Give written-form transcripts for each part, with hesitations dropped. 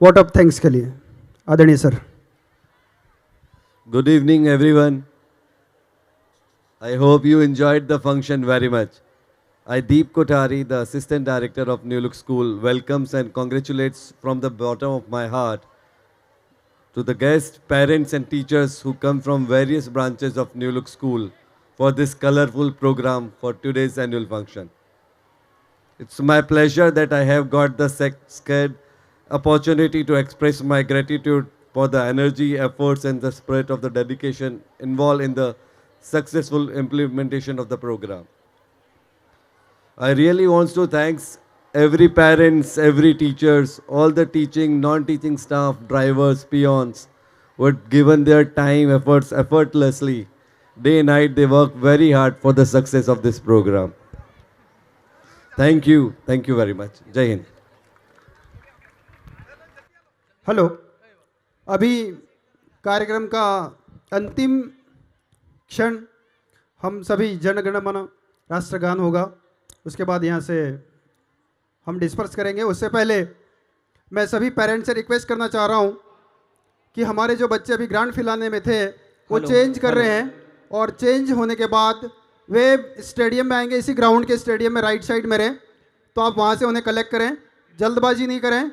Vote of thanks के लिए आदरणीय sir. Good evening, everyone. I hope you enjoyed the function very much. I, Deep Kothari, the Assistant Director of New Look School, welcomes and congratulates from the bottom of my heart to the guests, parents and teachers who come from various branches of New Look School for this colorful program for today's annual function. It's my pleasure that I have got the scared opportunity to express my gratitude for the energy, efforts and the spirit of the dedication involved in the successful implementation of the program. I really want to thank every parents, every teachers, all the teaching, non-teaching staff, drivers, peons who had given their time, efforts effortlessly. Day and night they work very hard for the success of this program. Thank you very much. Jai Hind. Hello, अभी कार्यक्रम का अंतिम क्षण हम सभी जन गण मन राष्ट्रगान होगा, उसके बाद यहाँ से हम डिस्पर्स करेंगे। उससे पहले मैं सभी पेरेंट्स से रिक्वेस्ट करना चाह रहा हूँ कि हमारे जो बच्चे अभी ग्रांड फिलाने में थे वो चेंज कर रहे हैं और चेंज होने के बाद वे स्टेडियम में आएंगे, इसी ग्राउंड के स्टेडियम में राइट साइड में रहें, तो आप वहाँ से उन्हें कलेक्ट करें, जल्दबाजी नहीं करें।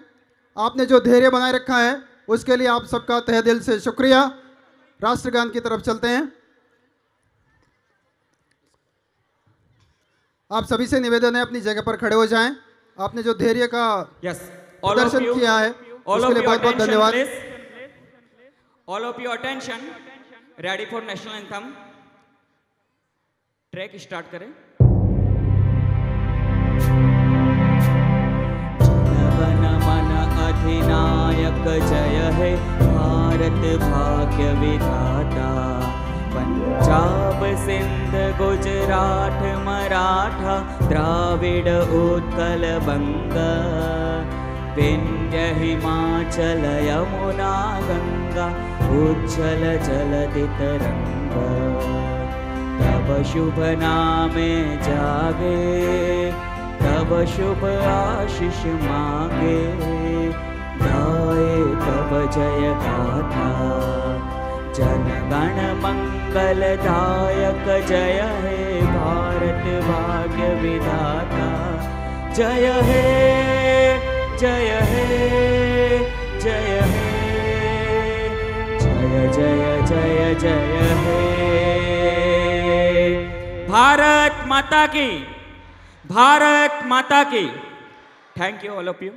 आपने जो धैर्य बनाए रखा है उसके लिए आप सबका तहे दिल से शुक्रिया। राष्ट्रगान की तरफ चलते हैं। आप सभी से निवेदन है अपनी जगह पर खड़े हो जाएं। आपने जो धैर्य का प्रदर्शन किया है उसके लिए बहुत बहुत धन्यवाद। All of your attention, ready for national anthem. Track start करें। जन मन अधिनायक जय है भारत भाग्य विधाता, पंजाब सिंध गुजरात मराठा द्राविड़ उत्कल बंग, विंध्य हिमाचल यमुना गंगा उज्जल जलधि तरंग, तब शुभ नामे जागे तब शुभ आशीष मांगे, गाए तब जय गाथा जन गण मंगल दायक जय हे भारत भाग्य विधाता, जय हे जय हे जय हे जय जय जय जय हे। भारत माता की, भारत माता की। Thank you all of you.